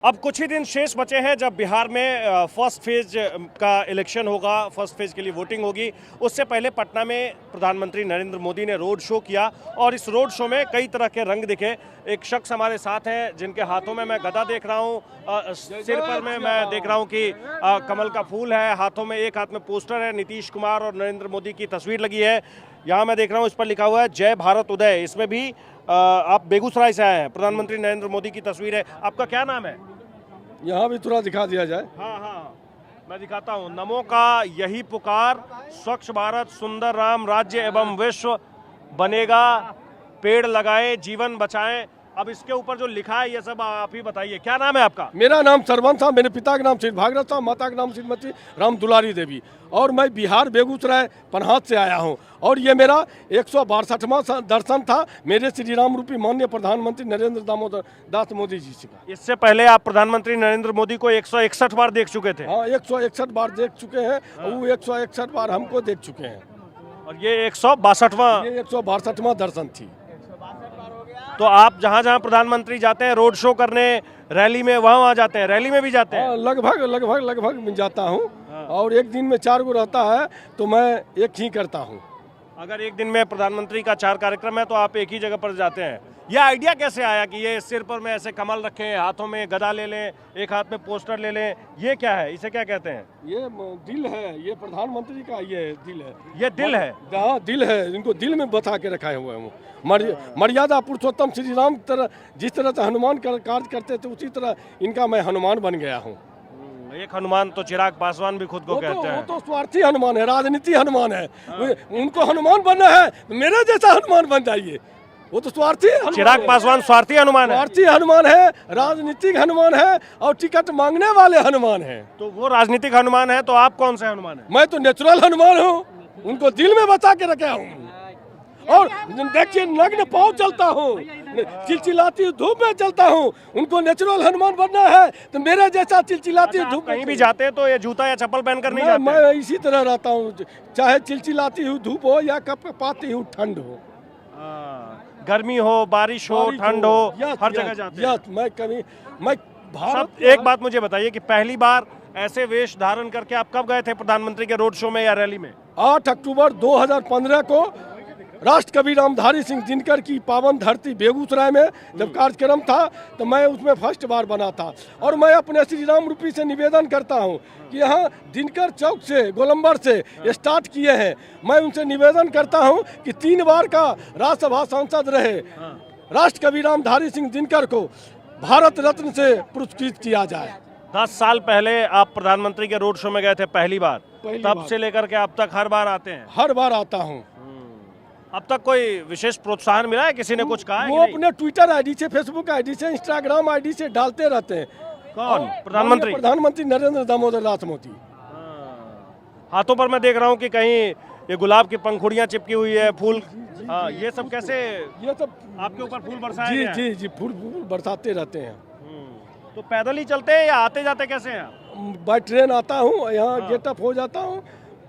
अब कुछ ही दिन शेष बचे हैं जब बिहार में फर्स्ट फेज का इलेक्शन होगा, फर्स्ट फेज के लिए वोटिंग होगी। उससे पहले पटना में प्रधानमंत्री नरेंद्र मोदी ने रोड शो किया और इस रोड शो में कई तरह के रंग दिखे। एक शख्स हमारे साथ हैं जिनके हाथों में मैं गदा देख रहा हूँ, सिर पर में मैं देख रहा हूँ कि कमल का फूल है, हाथों में एक हाथ में पोस्टर है, नीतीश कुमार और नरेंद्र मोदी की तस्वीर लगी है। यहाँ मैं देख रहा हूँ इस पर लिखा हुआ है जय भारत उदय। इसमें भी आप बेगूसराय से आए हैं, प्रधानमंत्री नरेंद्र मोदी की तस्वीर है। आपका क्या नाम है? यहाँ भी थोड़ा दिखा दिया जाए। हाँ, मैं दिखाता हूँ। नमो का यही पुकार, स्वच्छ भारत सुंदर राम राज्य एवं विश्व बनेगा, पेड़ लगाए जीवन बचाएं। अब इसके ऊपर जो लिखा है ये सब आप ही बताइए। क्या नाम है आपका? मेरा नाम सरवन था, मेरे पिता का नाम श्री भागरथ था, माता का नाम श्रीमती राम दुलारी देवी, और मैं बिहार बेगूसराय पनहात से आया हूँ। और ये मेरा 162वां दर्शन था मेरे श्री राम रूपी माननीय प्रधानमंत्री नरेंद्र दामोदर दास मोदी जी से। इससे पहले आप प्रधानमंत्री नरेंद्र मोदी को 161 बार देख चुके थे? हाँ, 161 बार देख चुके हैं, वो 161 बार हमको देख चुके हैं। और ये 162वां? ये 162वां दर्शन थी। तो आप जहाँ जहाँ प्रधानमंत्री जाते हैं रोड शो करने, रैली में, वहाँ जाते हैं? रैली में भी जाते हैं? लगभग मैं जाता हूँ। और एक दिन में 4 गो रहता है तो मैं एक ही करता हूँ। अगर एक दिन में प्रधानमंत्री का 4 कार्यक्रम है तो आप एक ही जगह पर जाते हैं। यह आइडिया कैसे आया कि ये सिर पर में ऐसे कमल रखें, हाथों में गदा ले लें, एक हाथ में पोस्टर ले लें? ये क्या है, इसे क्या कहते हैं? ये दिल है, ये प्रधानमंत्री का ये दिल है। ये दिल है? हाँ, दिल है। इनको दिल में बता के रखा हुआ है। मर्यादा पुरुषोत्तम श्री राम तरह जिस तरह से हनुमान कार्य करते थे उसी तरह इनका मैं हनुमान बन गया हूँ। एक हनुमान तो चिराग पासवान भी खुद को कहते हैं। वो तो स्वार्थी हनुमान है, राजनीति हनुमान है। उनको हनुमान बनना है, मेरे जैसा हनुमान बन जाइए। वो तो स्वार्थी है। चिराग पासवान स्वार्थी हनुमान है? स्वार्थी हनुमान है, राजनीतिक हनुमान है और टिकट मांगने वाले हनुमान है। तो वो राजनीतिक हनुमान है, तो आप कौन से हनुमान है? मैं तो नेचुरल हनुमान हूँ, उनको दिल में बचा के रखा हूँ। और देखिए, नग्न पाँव चलता हूँ, चिलचिलाती धूप में चलता हूँ। उनको नेचुरल हनुमान बनना है तो मेरे जैसा चिलचिलाती धूप। कहीं भी जाते हैं तो ये जूता या चप्पल पहनकर नहीं जाते? मैं इसी तरह रहता हूँ, चाहे चिलचिलाती हुई धूप हो या कपकपाती हुई ठंड हो, गर्मी हो, बारिश हो, ठंड हो, हर जगह जाते हैं। मैं भारत। एक बात मुझे बताइए कि पहली बार ऐसे वेश धारण करके आप कब गए थे प्रधानमंत्री के रोड शो में या रैली में? 8 अक्टूबर 2015 को राष्ट्र कवि रामधारी सिंह दिनकर की पावन धरती बेगूसराय में जब कार्यक्रम था तो मैं उसमें फर्स्ट बार बना था। और मैं अपने श्री राम रूपी से निवेदन करता हूं कि यहाँ दिनकर चौक से, गोलंबर से स्टार्ट किए हैं। मैं उनसे निवेदन करता हूं कि 3 बार का राज्यसभा सांसद रहे राष्ट्र कवि रामधारी सिंह दिनकर को भारत रत्न से पुरस्कृत किया जाए। 10 साल पहले आप प्रधानमंत्री के रोड शो में गए थे पहली बार, तब से लेकर के अब तक हर बार आते हैं? हर बार आता हूँ। अब तक कोई विशेष प्रोत्साहन मिला है? किसी ने कुछ कहा है? वो अपने ट्विटर आईडी से, फेसबुक आईडी से, इंस्टाग्राम आईडी से डालते रहते हैं। कौन? प्रधानमंत्री? प्रधानमंत्री नरेंद्र दामोदर दास मोदी। हाथों पर मैं देख रहा हूँ कि कहीं ये गुलाब की पंखुड़ियाँ चिपकी हुई है, फूल। ये सब कैसे? ये सब आपके ऊपर फूल बरसाए गए हैं? जी, फूल बरसाते रहते हैं। तो पैदल ही चलते हैं या आते जाते कैसे हैं? बाय ट्रेन आता हूँ, यहाँ गेटअप हो जाता हूँ,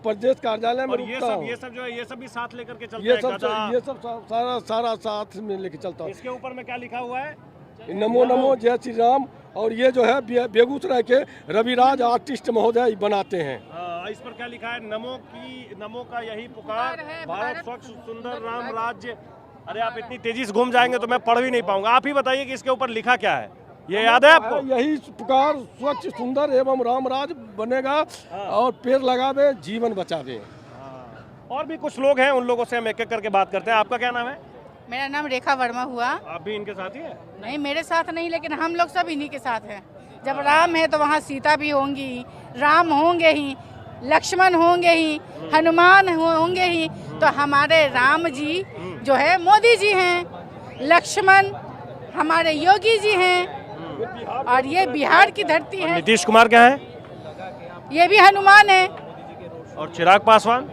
प्रदेश कार्यालय में रुकता हूँ। ये सब जो है ये सब भी साथ लेकर के चलते हैं? ये सब सारा साथ में लेके चलता हूँ। इसके ऊपर में क्या लिखा हुआ है? नमो नमो जय श्री राम। और ये जो है बेगूसराय के रविराज आर्टिस्ट महोदय बनाते हैं। इस पर क्या लिखा है? नमो का यही पुकार, भारत स्वच्छ सुंदर राम राज्य। अरे आप इतनी तेजी से घूम जाएंगे तो मैं पढ़ भी नहीं पाऊंगा। आप ही बताइए कि इसके ऊपर लिखा क्या है, ये याद है आपको? यही पुकार, स्वच्छ सुंदर एवं रामराज बनेगा और पेड़ लगावे जीवन बचावे। और भी कुछ लोग हैं, उन लोगों से हम एक एक करके बात करते हैं। आपका क्या नाम है? मेरा नाम रेखा वर्मा हुआ। आप भी इनके साथ ही है? नहीं, मेरे साथ नहीं, लेकिन हम लोग सब इन्हीं के साथ हैं। जब राम है तो वहाँ सीता भी होंगी, राम होंगे ही, लक्ष्मण होंगे ही, हनुमान होंगे ही, तो हमारे राम जी जो है मोदी जी हैं, लक्ष्मण हमारे योगी जी हैं, और ये बिहार की धरती है। नीतीश कुमार क्या है? ये भी हनुमान है। और चिराग पासवान?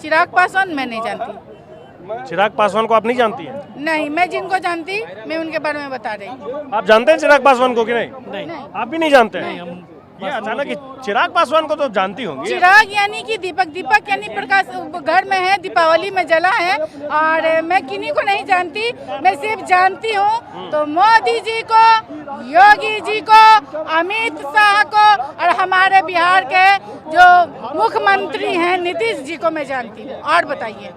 चिराग पासवान मैं नहीं जानती। चिराग पासवान को आप नहीं जानती हैं? नहीं, मैं जिनको जानती मैं उनके बारे में बता रही हूँ। आप जानते हैं चिराग पासवान को कि नहीं? नहीं। आप भी नहीं जानते हैं? ये अचानक चिराग पासवान को तो जानती होंगी। चिराग यानी कि दीपक यानी प्रकाश घर में है, दीपावली में जला है। और मैं किन्हीं को नहीं जानती, मैं सिर्फ जानती हूँ तो मोदी जी को, योगी जी को, अमित शाह को और हमारे बिहार के जो मुख्यमंत्री हैं नीतीश जी को मैं जानती हूँ। और बताइए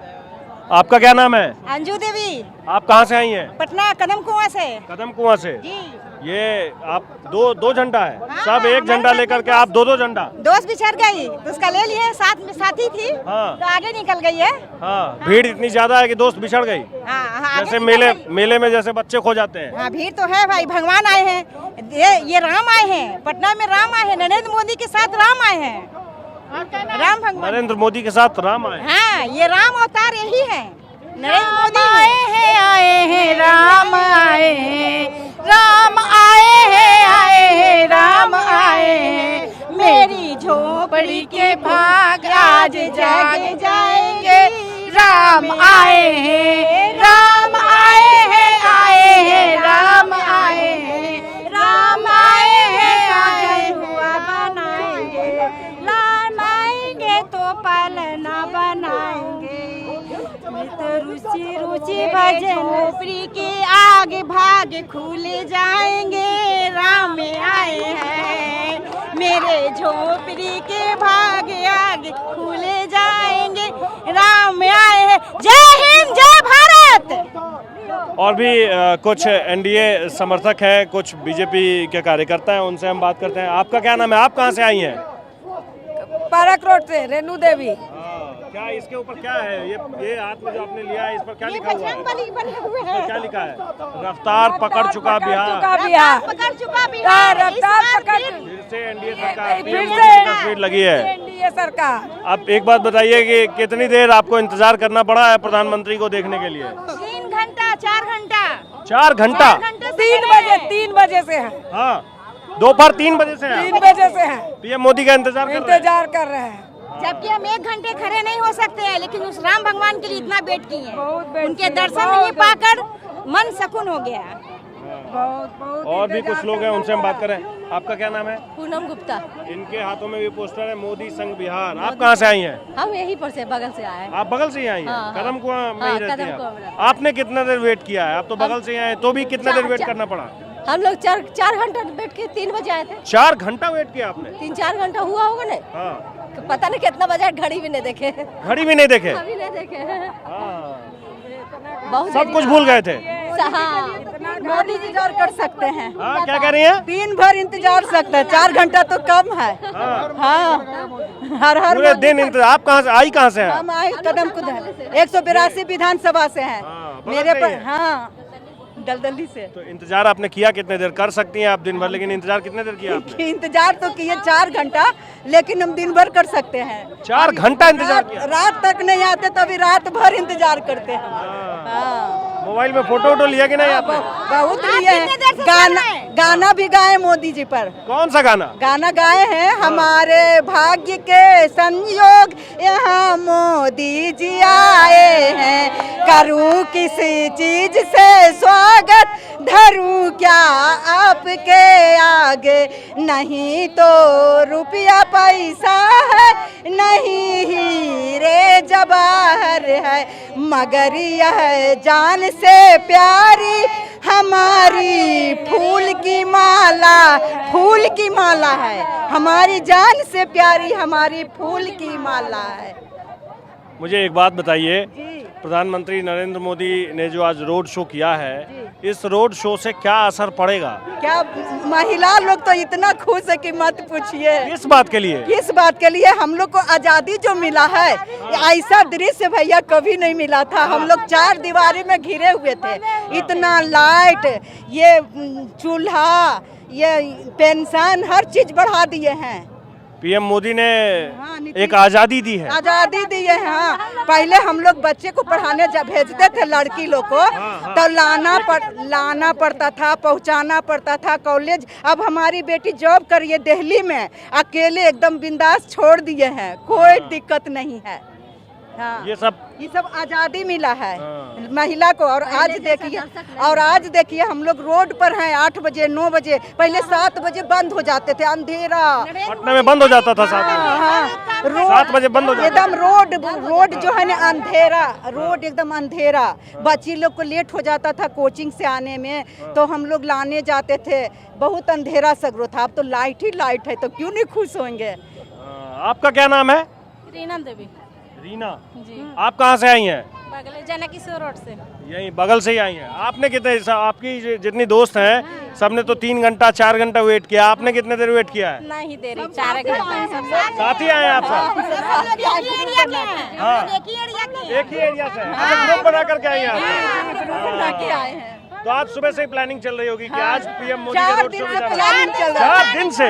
आपका क्या नाम है? अंजू देवी, आप कहाँ से आई हैं? पटना कदम कुआं से। कदम कुआं से। जी, ये आप दो झंडा है, हाँ, सब एक झंडा लेकर के आप दो झंडा। दोस्त बिछड़ गई तो उसका ले लिए, साथ में साथी थी हाँ। तो आगे निकल गई है। हाँ, भीड़ इतनी ज्यादा है कि दोस्त बिछड़ गई। हाँ, आगे जैसे निकल गई। मेले में जैसे बच्चे खो जाते हैं। हाँ, भीड़ तो है भाई, भगवान आए हैं, ये राम आए हैं, पटना में राम आए हैं, नरेंद्र मोदी के साथ राम आए हैं, राम भगवान। नरेंद्र मोदी के साथ राम आए। हाँ, ये राम अवतार यही है, नरेंद्र मोदी आए हैं राम आए हैं, राम आए हैं राम आए हैं। मेरी झोपड़ी के भाग आज जाग जाएंगे। राम आए हैं, राम आए हैं, राम आए हैं, राम आए हैं, हुआ बनाएंगे, लान आएंगे तो पालना बनाएंगे। रुचि रुचि भजन प्री के आगे भाग खुले जाएंगे। राम आए हैं, मेरे झोपड़ी के भाग आगे खुले जाएंगे। राम आए हैं। जय हिंद, जय भारत। और भी कुछ एनडीए समर्थक हैं, कुछ बीजेपी के कार्यकर्ता हैं, उनसे हम बात करते हैं। आपका क्या नाम है? आप कहाँ से आई हैं? पार्क रोड से रेणु देवी। क्या इसके ऊपर क्या है? ये हाथ में जो आपने लिया है, इस पर क्या लिखा हुआ है? है, क्या लिखा है? रफ्तार पकड़ चुका बिहार। पकड़ चुका बिहार, रफ्तार पकड़ फिर से एनडीए सरकार, फिर पीएम से मोदी की तस्वीर लगी है। एनडीए सरकार। अब एक बात बताइए कि कितनी देर आपको इंतजार करना पड़ा है प्रधानमंत्री को देखने के लिए? 3 घंटा 4 घंटा 4 घंटा। 3 बजे से है, हाँ, दोपहर 3 बजे से है। 3 बजे से है, पीएम मोदी का इंतजार कर रहे हैं। इंतजार कर रहे हैं। जबकि हम 1 घंटे खड़े नहीं हो सकते हैं, लेकिन उस राम भगवान के लिए इतना वेट किए हैं। बहुत वेट उनके किए, दर्शन बहुत नहीं पाकर मन सकून हो गया। बहुत और भी कुछ लोग हैं, उनसे हम बात करें। आपका क्या नाम है? पूनम गुप्ता। इनके हाथों में भी पोस्टर है मोदी संग बिहार। आप कहाँ से आई हैं? हम यहीं पर से बगल से आए हैं। आप बगल से ही आई हैं? हाँ, कदम कुआं में ही हाँ, रहती हैं कदम कुआं आप? में। आपने कितना देर वेट किया है? आप तो बगल से ही आए, तो भी कितना देर वेट करना पड़ा? हम लोग 4 घंटा बैठ के 3 बजे आए थे। 4 घंटा वेट किया आपने? 3-4 घंटा हुआ होगा नहीं, हाँ, पता नहीं कितना बजे, घड़ी भी नहीं देखे। घड़ी भी नहीं देखे? अभी नहीं देखे। हाँ, बहुत सब कुछ भूल गए थे। हाँ, मोदी जी इंतजार कर सकते हैं, हाँ, क्या कह रही हैं? दिन भर इंतजार सकते हैं, 4 घंटा तो कम है। हाँ, हाँ, हर पूरे दिन इंतजार। आप कहाँ से आई? कहाँ से हैं? हम आए कदम कुद 182 विधानसभा से हैं। हाँ, बगल मेरे से ही पर, है। हाँ, दलदली से। तो इंतजार आपने किया कितने देर? कर सकती हैं आप दिन भर, लेकिन इंतजार कितने देर किया आपने? इंतजार तो किए 4 घंटा, लेकिन हम दिन भर कर सकते हैं। 4 घंटा इंतजार किया? रात तक नहीं आते तभी रात भर इंतजार करते हैं। हाँ, मोबाइल में फोटो वोटो लिया कि नहीं आपने? बहुत लिए हैं। कितने देर से गाना चल रहे हैं? गाना भी गाए मोदी जी पर, कौन सा गाना? गाना गाए हैं। हमारे भाग्य के संयोग यहाँ मोदी जी आए हैं। करूँ किसी चीज से स्वागत, धरूं क्या आपके आगे। नहीं तो रुपया पैसा है, नहीं हीरे जवाहर है, मगर यह जान से प्यारी हमारी फूल की माला, फूल की माला है। हमारी जान से प्यारी हमारी फूल की माला है। मुझे एक बात बताइए, प्रधानमंत्री नरेंद्र मोदी ने जो आज रोड शो किया है, इस रोड शो से क्या असर पड़ेगा? क्या महिला लोग तो इतना खुश है कि मत पूछिए। किस बात के लिए? किस बात के लिए? हम लोग को आजादी जो मिला है, ऐसा दृश्य भैया कभी नहीं मिला था। हम लोग 4 दीवारी में घिरे हुए थे, इतना लाइट, ये चूल्हा, ये पेंशन, हर चीज बढ़ा दिए हैं। पीएम मोदी ने हाँ, एक आजादी दी है। आजादी दी है। हाँ, पहले हम लोग बच्चे को पढ़ाने जब भेजते थे, लड़की लोग को, तो लाना पड़ता था, पहुंचाना पड़ता था कॉलेज। अब हमारी बेटी जॉब करिए दिल्ली में, अकेले एकदम बिंदास छोड़ दिए हैं, कोई दिक्कत नहीं है। हाँ। ये सब आजादी मिला है हाँ। महिला को। और आज देखिए हम लोग रोड पर हैं 8 बजे 9 बजे, पहले 7 बजे बंद हो जाते थे, अंधेरा। पटना में बंद हो जाता था 7 बजे। हाँ, 7 बजे बंद हो जाता एकदम रोड जो है ना अंधेरा, रोड एकदम अंधेरा। बच्ची लोग को लेट हो जाता था कोचिंग से आने में, तो हम लोग लाने जाते थे, बहुत अंधेरा सगरो था। अब तो लाइट ही लाइट है, तो क्यों नहीं खुश होंगे। आपका क्या नाम है? रीना देवी रीना जी, आप कहाँ से आई हैं? बगल जनकिशोर रोड से। यही बगल से ही आई हैं। आपने कितने आपकी जितनी दोस्त हैं सबने तो 3 घंटा 4 घंटा वेट किया, आपने कितने देर वेट किया है? नहीं देरी 4 घंटे। साथ ही आए हैं आप सब? हाँ, एक ही एरिया से अच्छा, ग्रुप बना करके आई हैं। तो आज सुबह से ही प्लानिंग चल रही होगी कि आज पीएम मोदी के रोड शो में जाना? 4 दिन से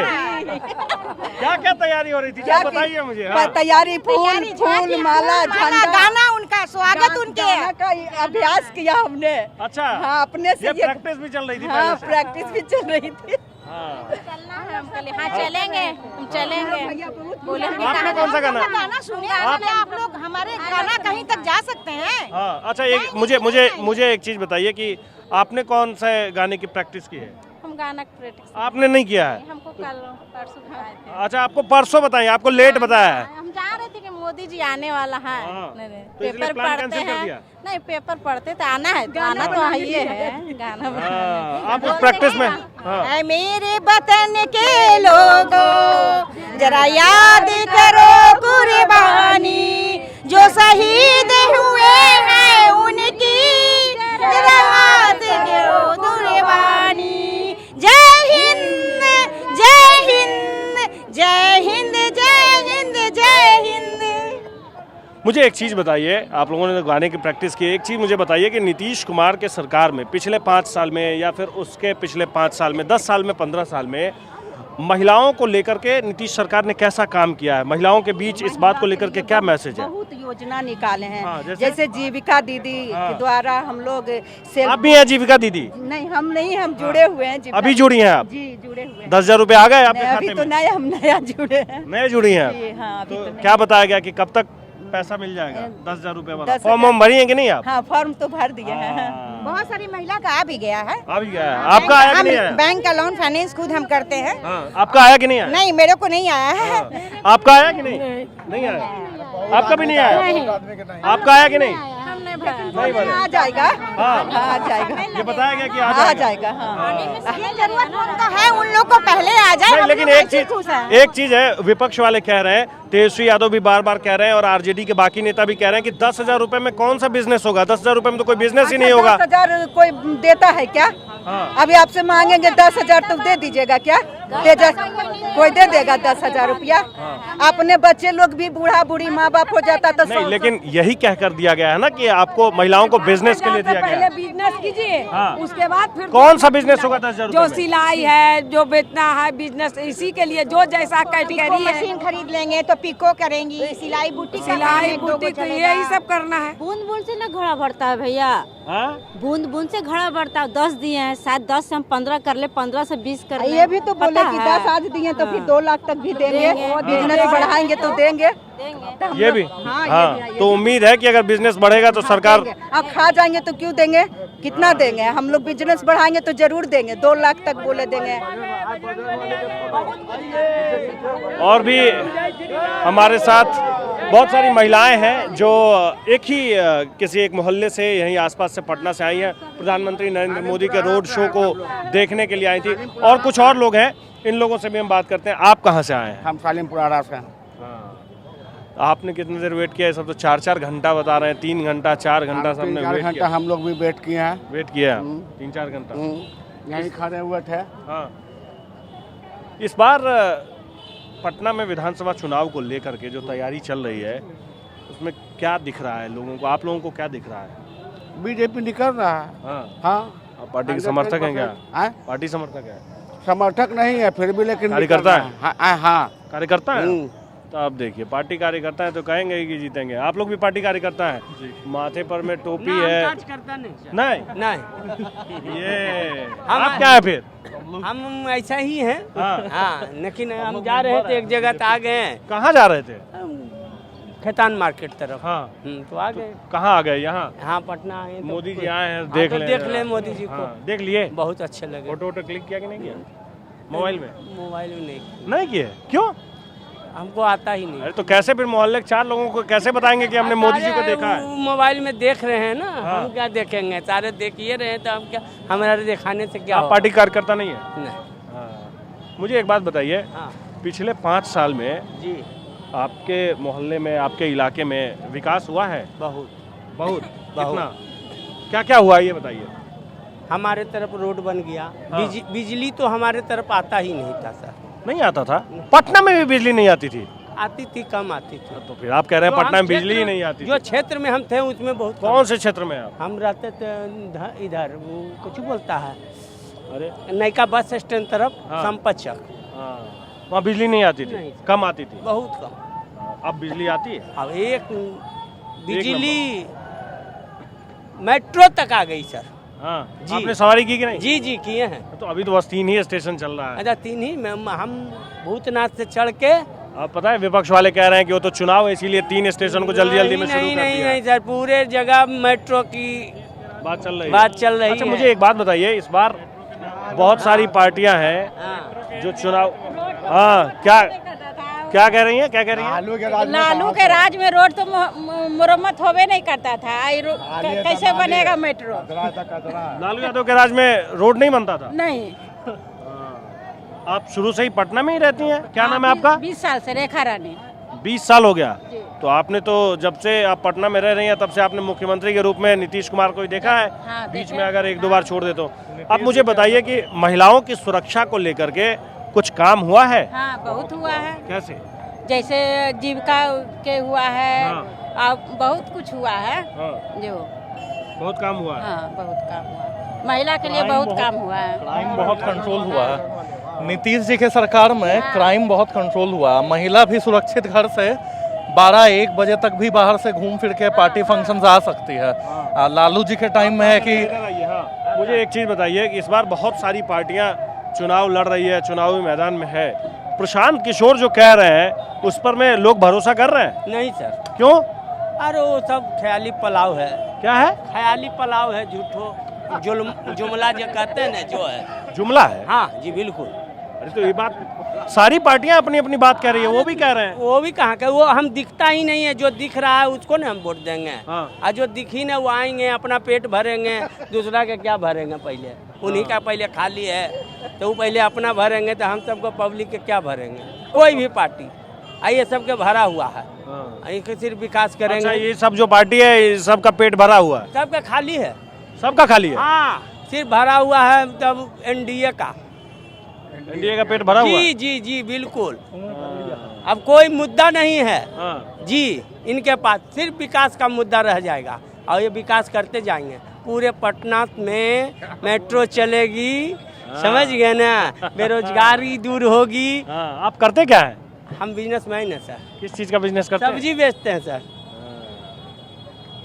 क्या क्या तैयारी हो रही थी, क्या बताइए मुझे। हाँ। तैयारी फूल माला झंडा, गाना उनका स्वागत उनके गाना का अभ्यास किया हमने। अच्छा हाँ, अपने से ये प्रैक्टिस भी चल रही थी हाँ, पहले से? प्रैक्टिस भी चल रही थी। हाँ। चलना है हम कल। हाँ चलेंगे, हम चलेंगे। बोलेंगे आपने कौन सा गाना? गाना सुने आप लोग, हमारे गाना कहीं तक जा सकते हैं। हाँ अच्छा, एक मुझे एक चीज बताइए कि आपने कौन सा गाने की प्रैक्टिस की है? हम गाना प्रैक्टिस आपने नहीं किया है? हमको कल परसों बताए थे। अच्छा, आपको परसों बताइए, आपको लेट बताया है। हम जा रहे थे कि मोदी जी आने वाला है। हाँ। नहीं, तो इसलिए पेपर प्लान पढ़ते कैंसिल कर हैं। दिया? नहीं, पेपर पढ़ते तो आना है, तो आना तो आइए है गाना हाँ, आप उस प्रैक्टिस में हाँ। ऐ मेरे वतन के लोगों, जरा याद करो कुर्बानी जो शहीद हुए हैं उनकी, जरा याद करो कुर्बानी। जय हिंद जय हिंद जय हिंद जय हिंद जय हिंद। मुझे एक चीज़ बताइए, आप लोगों ने तो गाने की प्रैक्टिस की, एक चीज़ मुझे बताइए कि नीतीश कुमार के सरकार में पिछले 5 साल में या फिर उसके पिछले 5 साल में, 10 साल में, 15 साल में महिलाओं को लेकर के नीतीश सरकार ने कैसा काम किया है? महिलाओं के बीच इस बात को लेकर के क्या मैसेज है? बहुत योजना निकाले हैं। हाँ, जैसे जीविका दीदी हाँ। के द्वारा हम लोग आप भी हैं जीविका दीदी? नहीं, हम नहीं, हम जुड़े हुए हैं। अभी जुड़ी हैं आप? जी, जुड़े हुए हैं। 10,000 रुपए आ गए आपके अभी खाते तो में? नया, हम नया जुड़े हैं। नए जुड़ी हैं जी, आप? हाँ, अभी तो तो नहीं। क्या बताया गया कि कब तक पैसा मिल जाएगा? 10,000 रुपए वाला 10,000 फॉर्म वॉर्म भरी है कि नहीं आप? हाँ, फॉर्म तो भर दिए हैं। हाँ। बहुत सारी महिला का आ भी गया है। आ भी गया है। आपका आया कि नहीं आया? बैंक का लोन फाइनेंस खुद हम करते हैं। हाँ, आपका आया कि नहीं आया? नहीं, मेरे को नहीं आया है। हाँ। आपका आया कि नहीं? नहीं आया। आपका भी नहीं आया? आपका आया कि नहीं? नहीं भरा। आ जाएगा। हाँ, आ जाएगा। ये बताया गया कि आ जाएगा। हाँ। ये जरूरत उनको है, उन लोग को पहले आ जाए। नहीं, हम लेकिन लोग एक ऐसे खुश हैं। एक चीज है, विपक्ष वाले कह रहे हैं, तेजस्वी यादव भी बार बार कह रहे हैं और आरजेडी के बाकी नेता भी कह रहे हैं कि 10,000 रुपए में कौन सा बिजनेस होगा? 10,000 रुपए में तो कोई बिजनेस ही नहीं होगा। 10,000 कोई देता है क्या? हाँ। अभी आपसे मांगेंगे 10,000 तो दे दीजिएगा क्या? कोई दे देगा 10,000 रुपया? अपने बच्चे लोग भी बूढ़ा बूढ़ी माँ बाप हो जाता तो नहीं, लेकिन यही कह कर दिया गया है ना कि आपको महिलाओं को बिजनेस के लिए दिया गया पहले है। बिजनेस कीजिए, हाँ। उसके बाद फिर कौन सा बिजनेस होगा 10,000 जो रुपए में? सिलाई है, जो बेचना है, बिजनेस इसी के लिए जो जैसा कैटेगरी है, मशीन खरीद लेंगे तो पिको करेंगी, सिलाई बुटीक का काम सिलाई एक दो को बुटीक चलेगा। यही सब करना है। बूंद बूंद से ना घड़ा बढ़ता है भैया, हाँ? बूंद बूंद से घड़ा बढ़ता है। 10 दिए हैं, शायद 10 से हम 15 कर ले, 15 से 20 कर ले। ये भी तो बोले पता कि है? 10 आज दिए तो फिर 2 लाख तक भी देंगे, देंगे। बिजनेस बढ़ाएंगे तो देंगे। ये भी हाँ, हाँ, तो उम्मीद है कि अगर बिजनेस बढ़ेगा तो सरकार देंगे। अब खा जाएंगे तो क्यों देंगे? कितना देंगे? हम लोग बिजनेस बढ़ाएंगे तो जरूर देंगे, 2 लाख तक बोले देंगे। और भी हमारे साथ बहुत सारी महिलाएं हैं जो एक ही किसी एक मोहल्ले से यहीं आसपास से पटना से आई हैं, प्रधानमंत्री नरेंद्र मोदी के रोड शो को देखने के लिए आई थी। और कुछ और लोग हैं, इन लोगों से भी हम बात करते हैं। आप कहाँ से आए हैं? हम सालिमपुरा से हैं। आपने कितनी देर वेट किया है? सब तो 4-4 घंटा बता रहे हैं, 3 घंटा 4 घंटा सबने 3-4 वेट घंटा किया। हम लोग भी वेट किए हैं। वेट किया 3-4 घंटा। यहीं खड़े हुए थे। हाँ, इस बार पटना में विधानसभा चुनाव को लेकर के जो तैयारी चल रही है उसमें क्या दिख रहा है लोगों को? आप लोगों को क्या दिख रहा है? बीजेपी निकल रहा है। हाँ, हाँ, आप पार्टी के समर्थक हैं क्या? आए? पार्टी समर्थक है? समर्थक नहीं है फिर भी, लेकिन कार्यकर्ता निकल रहा है। हाँ, हाँ। कार्यकर्ता है? हम्म। तो आप देखिए, पार्टी कार्यकर्ता है तो कहेंगे ही कि जीतेंगे। आप लोग भी पार्टी कार्यकर्ता हैं? माथे पर में टोपी है? नहीं, ये आप क्या है फिर? हम ऐसा ही हैं। हाँ। हाँ, लेकिन हम जा रहे थे एक जगह तो आ गए हैं। कहाँ जा रहे थे? खेतान मार्केट तरफ। हाँ तो आ गए। कहाँ आ गए? यहाँ हाँ पटना आए तो मोदी जी कुछ- आए हैं, हाँ, देख तो लें। देख ले मोदी जी को। हाँ, देख लिए? बहुत अच्छे लगे। फोटो वोटो क्लिक किया कि नहीं किया? मोबाइल में मोबाइल में नहीं, नहीं किए? क्यों? हमको आता ही नहीं। अरे तो कैसे फिर मोहल्ले के 4 लोगों को कैसे बताएंगे कि हमने मोदी जी को देखा है? वो मोबाइल में देख रहे हैं ना, हाँ। हम क्या देखेंगे? सारे देखिए रहे हैं तो हम क्या, हमारे दिखाने से क्या आप होगा? पार्टी कार्यकर्ता नहीं है? नहीं। हाँ। मुझे एक बात बताइए, हाँ पिछले 5 साल में जी आपके मोहल्ले में, आपके इलाके में विकास हुआ है? बहुत। बहुत। कितना? क्या क्या हुआ ये बताइए। हमारे तरफ रोड बन गया। हाँ। बिजली तो हमारे तरफ आता ही नहीं था सर। नहीं आता था? पटना में भी बिजली नहीं आती थी? आती थी, कम आती थी। तो फिर आप कह रहे हैं जो पटना हम में बिजली ही क्षेत्र- नहीं आती जो थी? क्षेत्र में हम थे उसमें बहुत कम। कौन से क्षेत्र में आप? हम रहते थे इधर वो कुछ बोलता है, अरे नयका बस स्टैंड तरफ, हाँ। संपचक। हाँ, वहाँ बिजली नहीं आती थी? नहीं। कम आती थी? बहुत कम। अब बिजली आती है? अब एक बिजली मेट्रो तक आ गई सर। हाँ जी। आपने सवारी की कि नहीं? जी जी किए हैं। तो अभी तो बस 3 ही स्टेशन चल रहा है। अच्छा 3 ही में हम भूतनाथ से चढ़ के। आप पता है विपक्ष वाले कह रहे हैं कि वो तो चुनाव है इसीलिए 3 स्टेशन को जल्दी जल्दी में शुरू नहीं कर नहीं दिया नहीं सर, पूरे जगह मेट्रो की बात चल रही है। बात चल रही अच्छा है। मुझे एक बात बताइए, इस बार बहुत सारी पार्टियां हैं हाँ। जो चुनाव, हाँ क्या क्या कह रही हैं, क्या कह रही हैं? लालू के राज में रोड तो मुरम्मत होवे नहीं करता था, कैसे बनेगा मेट्रो? लालू यादव के राज में रोड नहीं बनता था? नहीं। आप शुरू से ही पटना में ही रहती हैं? क्या नाम है आपका? 20 साल से रेखा रानी। 20 साल हो गया। तो आपने तो जब से आप पटना में रह रही हैं तब से आपने मुख्यमंत्री के रूप में नीतीश कुमार को ही देखा है? हाँ, बीच देखे। में अगर 1-2 बार छोड़ दे तो। आप मुझे बताइए कि महिलाओं की सुरक्षा को लेकर के कुछ काम हुआ है? हाँ बहुत हुआ है, कैसे? जैसे जीविका के हुआ है, हाँ। अब बहुत कुछ हुआ है हाँ, जो। बहुत काम हुआ है। हाँ बहुत काम हुआ, महिला के लिए बहुत काम हुआ है। क्राइम बहुत कंट्रोल हुआ है। नीतीश जी के सरकार में क्राइम बहुत कंट्रोल हुआ। महिला भी सुरक्षित घर से 12-1 बजे तक भी बाहर से घूम फिर के पार्टी फंक्शन आ सकती है। लालू जी के टाइम में है कि हाँ, मुझे एक चीज़ बताइए कि इस बार बहुत सारी पार्टियां चुनाव लड़ रही है, चुनावी मैदान में है। प्रशांत किशोर जो कह रहे हैं उस पर में लोग भरोसा कर रहे हैं? नहीं सर। क्यों? अरे वो सब ख्याली पलाव है। क्या है? ख्याली पलाव है, झूठो जुमला जो कहते हैं ना, जो है जुमला है? हाँ जी बिल्कुल। अरे तो ये बात सारी पार्टियां अपनी अपनी बात कह रही है, वो भी कह रहे हैं। वो भी कहाँ का, वो हम दिखता ही नहीं है। जो दिख रहा है उसको ना हम वोट देंगे। हाँ। और जो दिखी ना वो आएंगे, अपना पेट भरेंगे, दूसरा के क्या भरेंगे? पहले उन्हीं का पहले खाली है तो वो पहले अपना भरेंगे, तो हम सबको पब्लिक के क्या भरेंगे? कोई भी पार्टी आइए सबके भरा हुआ है, ये सिर्फ विकास करेंगे। अच्छा, ये सब जो पार्टी है ये सबका पेट भरा हुआ है? सबका खाली है। सबका खाली है? हाँ सिर्फ भरा हुआ है तब एनडीए का। एनडीए का पेट भरा हुआ है? जी जी जी बिल्कुल। अब कोई मुद्दा नहीं है हाँ। जी इनके पास, सिर्फ विकास का मुद्दा रह जाएगा और ये विकास करते जाएंगे। पूरे पटना में मेट्रो चलेगी, समझ गए ना, बेरोजगारी दूर होगी। हाँ, आप करते क्या है? हम बिजनेसमैन हैं सर। किस चीज़ का बिजनेस करते हैं? सब्जी बेचते हैं सर।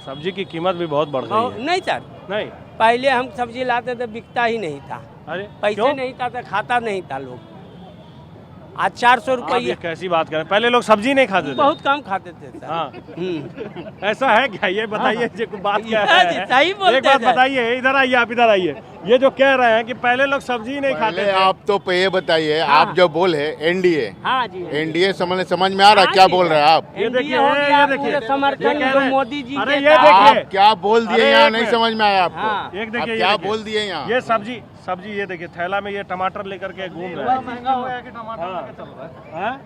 सब्जी की कीमत भी बहुत बढ़ गई है। नहीं सर, नहीं? पहले हम सब्जी लाते थे बिकता ही नहीं था, अरे पैसे क्यों? नहीं था तो खाता नहीं था लोग। आज 400 आप ये रुपये कैसी बात करें? पहले लोग सब्जी नहीं खाते थे? बहुत कम खाते थे सर। हाँ। ऐसा है क्या? ये बताइए, ये कोई बात क्या हाँ जी, है? सही बोलते एक बात हैं। बताइए, इधर आइए, आप इधर आइए। ये जो कह रहे हैं कि पहले लोग सब्जी नहीं खाते थे। आप तो ये बताइए, हाँ। आप जो बोले एनडीए, हाँ जी एनडीए समझ में आ रहा है? हाँ क्या जी, बोल रहे हैं आप? ये देखिए, NDA हो गया, ये देखिए, पूरे समर्थन ये कह जो रहे हैं। मोदी जी अरे के ये साथ- देखिए, आप क्या बोल दिए अरे यहाँ? एक नहीं मिनट। समझ में आया आपको? हाँ। एक देखिए, आप ये क्या देखिए। बोल दिए यहाँ? ये सब्जी ये देखिए, थैला में ये टमाटर लेकर के घूम रहे हैं। महंगा हो गया कि टमाटर? हाँ?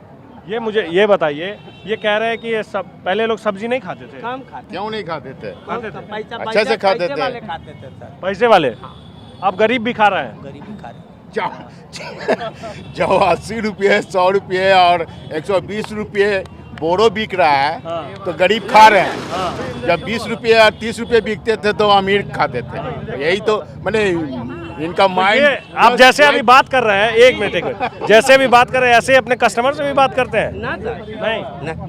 ये मुझे ये बताइए, ये कह रहे हैं कि ये सब पहले लोग सब्जी नहीं खाते थे? कम खाते क्यों नहीं खाते थे? खाते थे? पैसा अच्छे से खाते पैसे थे। वाले खाते थे सर। पैसे वाले? अब गरीब भी खा रहे हैं? गरीबी खा रहे। जो 80 रुपये, 100 रुपये और 120 रुपये बोरो बिक रहा है तो गरीब खा रहे हैं। जब 20 रुपये और 30 रुपये बिकते थे तो अमीर खाते थे। यही तो मैंने इनका माइंड आप जैसे अभी बात कर रहे हैं, एक मिनट, जैसे भी बात कर रहे हैं ऐसे अपने कस्टमर से भी बात करते हैं? ना सर, नहीं।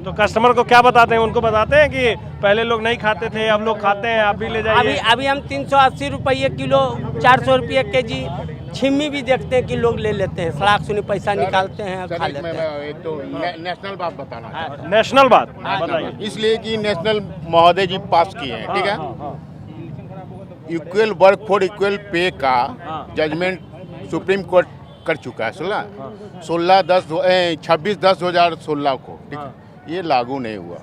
तो कस्टमर को क्या बताते हैं? उनको बताते हैं कि पहले लोग नहीं खाते थे, अब लोग खाते हैं, आप भी ले जाइए। अभी हम 380 रुपये किलो, 400 रुपये केजी छिम्मी भी देखते हैं कि लोग ले लेते हैं, सड़ाक सुनी पैसा निकालते हैं, खा लेते हैं। एक तो नेशनल बात बताना चाहता हूं। नेशनल बात बताइए। इसलिए कि नेशनल महोदय जी पास किए हैं, ठीक है। Equal work for equal pay का जजमेंट सुप्रीम कोर्ट कर चुका है 26/10/2016 को, ठीक है। ये लागू नहीं हुआ।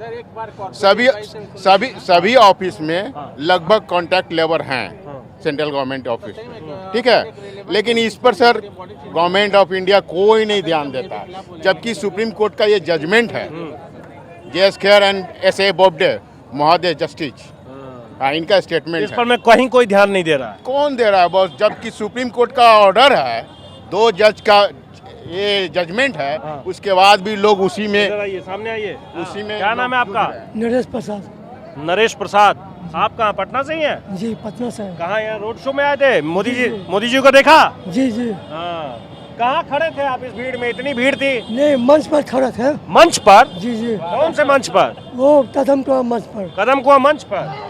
सभी ऑफिस में लगभग कॉन्ट्रैक्ट लेबर हैं सेंट्रल गवर्नमेंट ऑफिस में, ठीक है। लेकिन इस पर सर गवर्नमेंट ऑफ इंडिया कोई नहीं ध्यान देता, जबकि सुप्रीम कोर्ट का ये जजमेंट है, JS. Kher and S.A. Bobde महोदय जस्टिस, इनका स्टेटमेंट इस पर मैं कहीं कोई ध्यान नहीं दे रहा है। कौन दे रहा है बॉस? जबकि सुप्रीम कोर्ट का ऑर्डर है, 2 जज का ये जजमेंट है, उसके बाद भी लोग उसी में, इधर आइए, सामने आइए। उसी में। क्या नाम है आपका? नरेश प्रसाद। नरेश प्रसाद। आप कहाँ, पटना से ही हैं? जी, पटना से। कहाँ, यहाँ रोड शो में आए थे? मोदी जी को देखा? जी जी। हाँ। कहाँ खड़े थे आप इस भीड़ में? इतनी भीड़ थी। नहीं, मंच पर खड़े थे। मंच पर? जी जी। कौन से मंच पर? वो कदम कुआं मंच पर। कदम कुआं मंच पर,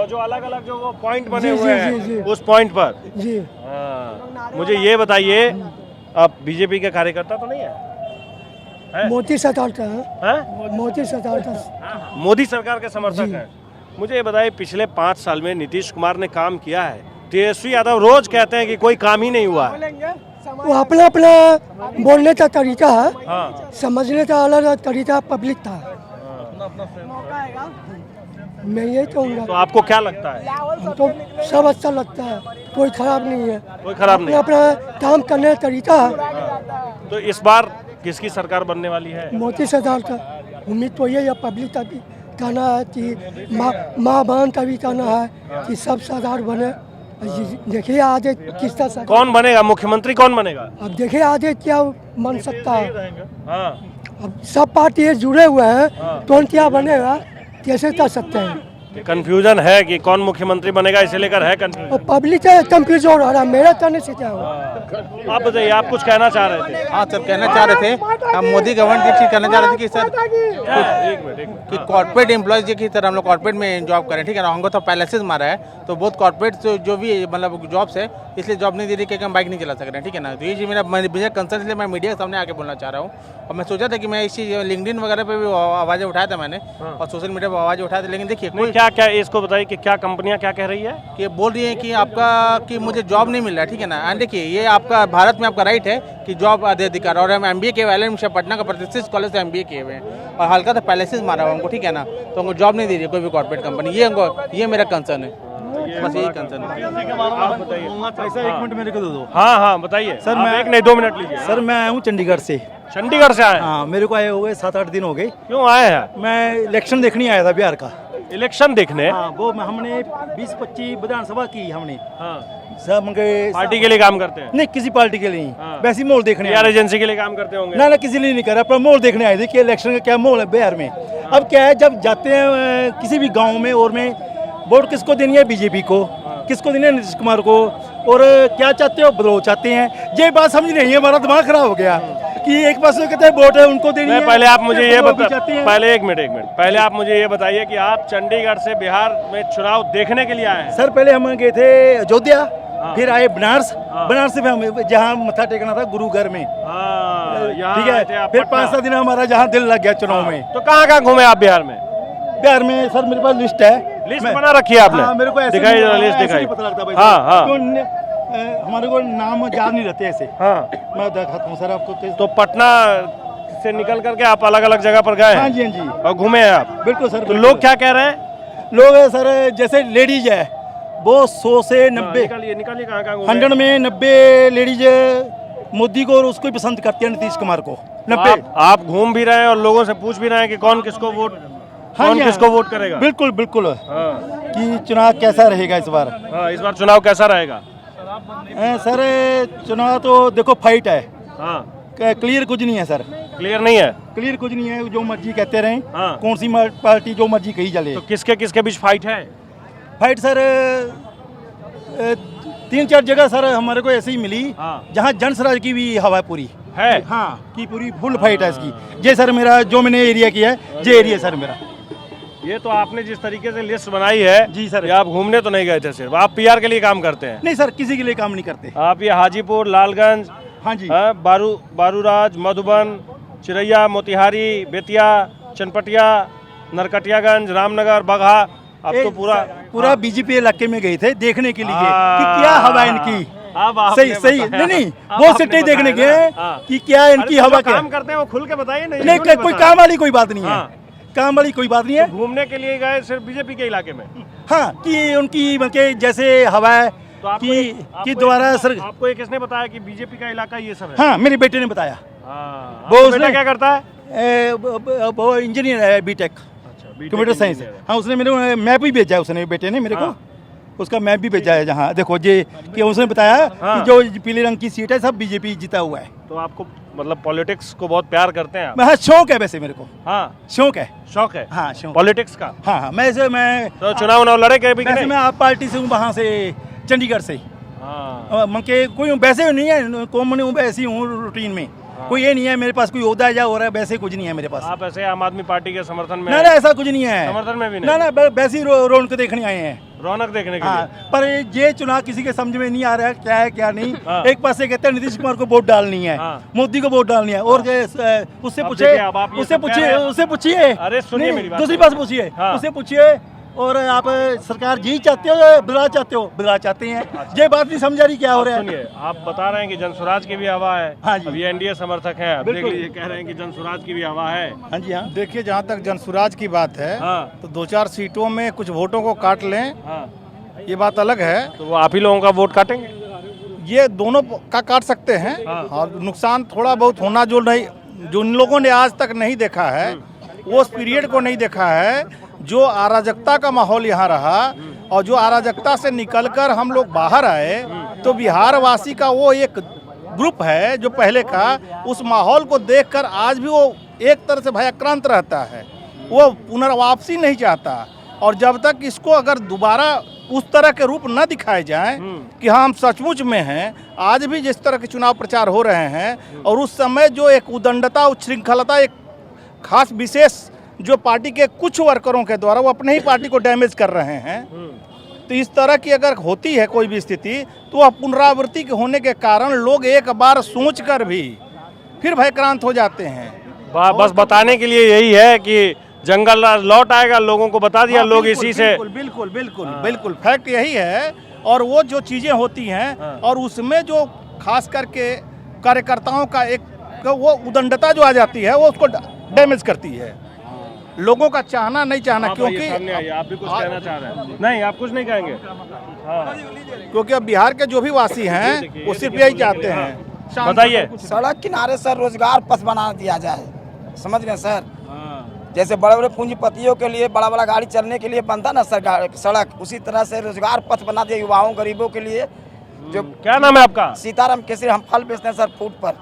जो अलग अलग जो वो पॉइंट बने जी, हुए जी, हैं, जी, जी। उस पॉइंट पर। जी। हाँ। मुझे ये बताइए, आप बीजेपी के कार्यकर्ता तो नहीं है? मोदी सरकार का है। हैं? मोदी सरकार का। मोदी सरकार के समर्थक हैं। मुझे ये बताइए, पिछले 5 साल में नीतीश कुमार ने काम किया है? तेजस्वी यादव रोज कहते हैं कि कोई काम ही नहीं हुआ है। वो अपना अपना बोलने का तरीका है, हाँ। समझने का अलग तरीका पब्लिक था। मैं ये कहूँगा। तो आपको क्या लगता है? तो सब अच्छा लगता है, कोई खराब नहीं है। कोई खराब नहीं। अपना काम करने का तरीका है। तो इस बार किसकी सरकार बनने वाली है? मोदी सरकार का उम्मीद तो ये पब्लिक का भी कहना है कि माँ बहन का भी कहना है कि सब सरकार बने। देखिए आगे किसका सरकार, कौन बनेगा मुख्यमंत्री, कौन बनेगा? अब देखिए आगे क्या बन सकता है। हाँ। अब सब पार्टी जुड़े हुए हैं, कौन क्या बनेगा कैसे कर सकते हैं। कंफ्यूजन है कि कौन मुख्यमंत्री बनेगा, इसे लेकर है कंफ्यूजन। और पब्लिक है कंफ्यूज हो रहा है, मेरा कहने से क्या होगा। आप बताइए, आप कुछ कहना चाह रहे थे? हाँ सर, कहना चाह रहे थे, हम मोदी गवर्नमेंट की कहना चाह रहे थे कि सर कि कॉर्पोरेट एम्प्लॉयज की तरह हम लोग कॉर्पोरेट में जॉब करें, ठीक है ना। हमको तो पैलेसेस मारा है, तो बहुत कॉर्पोरेट जो भी मतलब जॉब्स है, इसलिए जॉब नहीं दे रही कि हम बाइक नहीं चला सक रहे हैं, ठीक है ना। तो ये मेरा कंसर्न, इसलिए मैं मीडिया के सामने आके बोलना चाह रहा हूँ। और मैं सोचा था कि मैं इसी लिंक्डइन वगैरह पे भी आवाज़ें उठाया था मैंने, और सोशल मीडिया पर आवाज़ें उठाया था। लेकिन देखिए कोई क्या क्या इसको बताइए कि क्या कंपनियां क्या कह रही है? कि बोल रही है कि आपका कि मुझे जॉब नहीं मिल रहा है, ठीक है ना। एंड देखिए, ये आपका भारत में आपका राइट है कि जॉब अधिकार, और हम MBA के वाले पटना का प्रतिष्ठित कॉलेज से MBA किए हुए हैं, और हल्का सा पैलेसेस मारा हुआ हमको, ठीक है ना। तो हमको जॉब नहीं दे रही है कोई भी कॉर्पोरेट कंपनी, ये मेरा कंसर्न है, बस यही कंसर्न है। ऐसा 1 मिनट मेरे को दे दो। हाँ हाँ बताइए सर। मैं 1 नहीं 2 मिनट लीजिए। सर मैं आया हूँ चंडीगढ़ से। चंडीगढ़ से आए? हाँ, मेरे को आए हो गए 7-8 दिन हो गए। क्यों आए हैं? मैं इलेक्शन देखने आया था बिहार का। इलेक्शन देखने? हाँ, वो हमने 20-25 विधानसभा की हमने। हाँ। सब पार्टी के लिए काम करते हैं? नहीं, किसी पार्टी के लिए। हाँ। वैसे माहौल देखने PR एजेंसी के लिए काम करते होंगे? ना किसी लिए नहीं कर रहा, पर माहौल देखने आए थे कि इलेक्शन का क्या माहौल है बिहार में। अब क्या है, जब जाते हैं किसी भी गाँव में और में, वोट किसको देनी है? बीजेपी को। किसको देनी है? नीतीश कुमार को। और क्या चाहते हो? बदलाव चाहते हैं। ये बात समझ नहीं है, हमारा दिमाग खराब हो गया कि एक पास कहते हैं वोट है उनको देनी है। पहले आप मुझे ये बताइए, पहले एक मिनट पहले आप मुझे ये बताइए कि आप चंडीगढ़ से बिहार में चुनाव देखने के लिए आए हैं? सर पहले हम गए थे अयोध्या, फिर आए बनारस। बनारस से हम जहाँ मत्था टेकना था गुरु घर में, ठीक है। फिर 5-7 दिन हमारा जहाँ दिल लग गया चुनाव में। तो कहाँ कहाँ घूमे आप बिहार में? बिहार में सर मेरे पास लिस्ट है। लिस्ट बना रखी है आपने? हाँ, मेरे को ऐसे दिखाई जरा लिस्ट दिखाई। पता लगता भाई। हाँ हाँ। हमारे को नाम याद नहीं रहते ऐसे। हाँ, मैं दिखाता हूँ सर आपको। तो पटना से निकल करके आप अलग अलग जगह पर गए? हाँ जी, हाँ जी, और घूमे हैं आप? बिल्कुल सर। तो लोग क्या कह रहे हैं? लोग सर जैसे लेडीज है वो 100 से 90 निकालिए कहाँ कहाँ 100 में 90 लेडीज मोदी को और उसको ही पसंद करते हैं, नीतीश कुमार को। 90 आप घूम भी रहे हैं और लोगों से पूछ भी रहे हैं कि कौन किसको वोट किसको वोट करेगा? बिल्कुल बिल्कुल। हाँ। कि चुनाव कैसा रहेगा इस बार? हाँ, इस बार चुनाव कैसा रहेगा? सर चुनाव तो देखो फाइट है। हाँ। क्लियर कुछ नहीं है सर। क्लियर नहीं है? क्लियर कुछ नहीं है, जो मर्जी कहते रहें। हाँ। कौन सी पार्टी जो मर्जी कही चले। तो किसके किसके बीच फाइट है? फाइट सर 3-4 जगह सर हमारे को ऐसे ही मिली हाँ। जहाँ जन स्वराज की भी हवा पूरी है। हाँ की पूरी फुल फाइट है इसकी। ये सर मेरा जो मैंने एरिया किया है ये एरिया सर मेरा। ये तो आपने जिस तरीके से लिस्ट बनाई है जी सर। ये आप घूमने तो नहीं गए थे, सिर्फ आप पीआर के लिए काम करते हैं? नहीं सर, किसी के लिए काम नहीं करते। आप ये हाजीपुर, लालगंज, हाँ जी, बारूराज, मधुबन, चिरैया, मोतिहारी, बेतिया, चनपटिया, नरकटियागंज, रामनगर, बगहा, अब तो पूरा बीजेपी इलाके में गए थे देखने के लिए कि क्या हवा इनकी। सही नहीं वो सिटी देखने गए कि क्या इनकी हवा क्या काम करते हैं वो खुल के बताइए। नहीं कोई काम वाली कोई बात नहीं है, काम वाली कोई बात नहीं है। घूमने के लिए गए सिर्फ बीजेपी के इलाके में? हाँ कि उनकी मतलब जैसे हवा है कि दोबारा सर। आपको ये किसने बताया कि बीजेपी का इलाका ये सब है? हाँ मेरे बेटे ने बताया। वो उसने क्या करता है? वो इंजीनियर है, बीटेक कंप्यूटर साइंस। हाँ उसने मेरे मैप भी भेजा है उसने, बेटे ने मेरे को उसका मैप भी भेजा है। जहाँ देखो ये कि उसने बताया कि जो पीले रंग की सीट है सब बीजेपी जीता हुआ है। तो आपको मतलब पॉलिटिक्स को बहुत प्यार करते हैं आप? हाँ शौक है वैसे मेरे को। हाँ शौक है हाँ शौक पॉलिटिक्स का। हाँ मैं तो चुनाव लड़े के भी मैं आप पार्टी से हूँ, वहाँ से चंडीगढ़ से। के कोई वैसे नहीं है, कॉमन हूँ वैसे हूँ रूटीन में। कोई ये नहीं है मेरे पास कोई ओहदा या हो रहा है, वैसे कुछ नहीं है मेरे पास। आप ऐसे आम आदमी पार्टी के समर्थन में? ना ऐसा कुछ नहीं है, समर्थन में भी नहीं। ना वैसे ही रौनक देखने आए हैं, रौनक देखने के लिए। पर ये चुनाव किसी के समझ में नहीं आ रहा है क्या है क्या नहीं। एक पास से कहते हैं नीतीश कुमार को वोट डालनी है, मोदी को वोट डालनी है, और उससे पूछिए अरे सुनिए मेरी बात, दूसरी बात पूछिए, उससे पूछिए और आप सरकार जी चाहते हो या बदलाव चाहते हो? बदलाव चाहते हैं। ये बात नहीं समझा रही क्या हो रहा है। सुनिए आप बता रहे हैं कि जनसुराज की भी हवा है। हाँ जी। अब ये एनडीए समर्थक हैं, अब देख लीजिए कह रहे हैं कि जनसुराज की भी हवा है। हाँ जी हाँ। देखिए जहाँ तक जनसुराज की बात है तो 2-4 सीटों में कुछ वोटों को काट लें, ये बात अलग है। तो वो आप ही लोगों का वोट काटेंगे? ये दोनों का काट सकते हैं और नुकसान थोड़ा बहुत होना जो इन लोगों ने आज तक नहीं देखा है, वो उस पीरियड को नहीं देखा है जो अराजकता का माहौल यहाँ रहा, और जो अराजकता से निकलकर हम लोग बाहर आए तो बिहार वासी का वो एक ग्रुप है जो पहले का, उस माहौल को देखकर आज भी वो एक तरह से भयाक्रांत रहता है, वो पुनर्वापसी नहीं चाहता। और जब तक इसको अगर दोबारा उस तरह के रूप न दिखाए जाएं कि हाँ हम सचमुच में हैं, आज भी जिस तरह के चुनाव प्रचार हो रहे हैं और उस समय जो एक उदंडता, उच्छृंखलता, एक खास विशेष जो पार्टी के कुछ वर्करों के द्वारा वो अपने ही पार्टी को डैमेज कर रहे हैं, तो इस तरह की अगर होती है कोई भी स्थिति तो वह पुनरावृत्ति के होने के कारण लोग एक बार सोचकर भी फिर भयक्रांत हो जाते हैं। बस बताने के लिए यही है कि जंगल लौट आएगा, लोगों को बता दिया। लोग इसी से बिल्कुल फैक्ट यही है। और वो जो चीजें होती हैं और उसमें जो खास करके कार्यकर्ताओं का एक वो उदंडता जो आ जाती है वो उसको डैमेज करती है, लोगों का चाहना नहीं चाहना। क्योंकि आप भी कुछ कहना चाह रहे हैं? नहीं आप कुछ नहीं कहेंगे? क्योंकि अब बिहार के जो भी वासी हैं वो सिर्फ यही चाहते हैं। बताइए। सड़क किनारे सर रोजगार पथ बना दिया जाए, समझ गए सर। जैसे बड़े बड़े पूंजीपतियों के लिए बड़ा बड़ा गाड़ी चलने के लिए बनता ना सरकार सड़क, उसी तरह से रोजगार पथ बना दिया युवाओं गरीबं के लिए। जो क्या नाम है आपका? सीताराम केसरी। हम फल बेचते हैं सर फूट पर।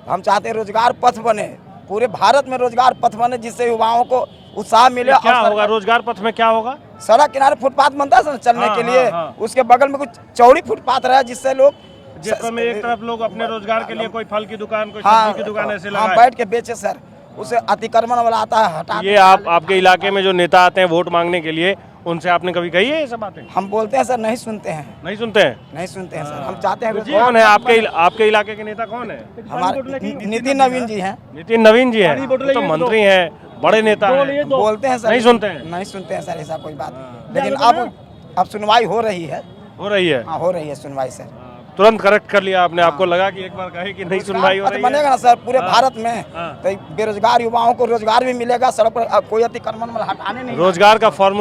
हम चाहते हैं रोजगार पथ बने, पूरे भारत में रोजगार पथ बने, जिससे युवाओं को उत्साह मिले। क्या होगा रोजगार पथ में? क्या होगा? सड़क किनारे फुटपाथ बनता है चलने के लिए, उसके बगल में कुछ चौड़ी फुटपाथ रहे जिससे लोग, जिसमें एक तरफ लोग अपने रोजगार के लिए कोई फल की दुकान, कोई सब्जी की दुकान ऐसे लगाए, बैठ के बेचे सर। उसे अतिक्रमण वाला आता है हटा। ये आपके इलाके में जो नेता आते हैं वोट मांगने के लिए, उनसे आपने कभी कही है ये सब बातें? हम बोलते हैं सर, नहीं सुनते हैं। नहीं सुनते हैं? नहीं सुनते हैं सर। हम चाहते हैं। कौन है आपके इलाके के नेता? कौन है? हमारे नितिन नवीन जी हैं। नितिन नवीन जी हैं, तो मंत्री हैं, बड़े नेता हैं। बोलते हैं सर, नहीं सुनते हैं? नहीं सुनते हैं सर, ऐसा कोई बात। लेकिन अब सुनवाई हो रही है। हो रही है? हाँ हो रही है सुनवाई सर। तुरंत करेक्ट कर लिया आपने। आपको लगा कि एक बार कहे कि नहीं सुनवाई हो रही है? बनेगा ना सर पूरे भारत में, तो बेरोजगार युवाओं को रोजगार भी मिलेगा, सड़क पर कोई अतिक्रमण हटाने नहीं। रोजगार का फॉर्मूला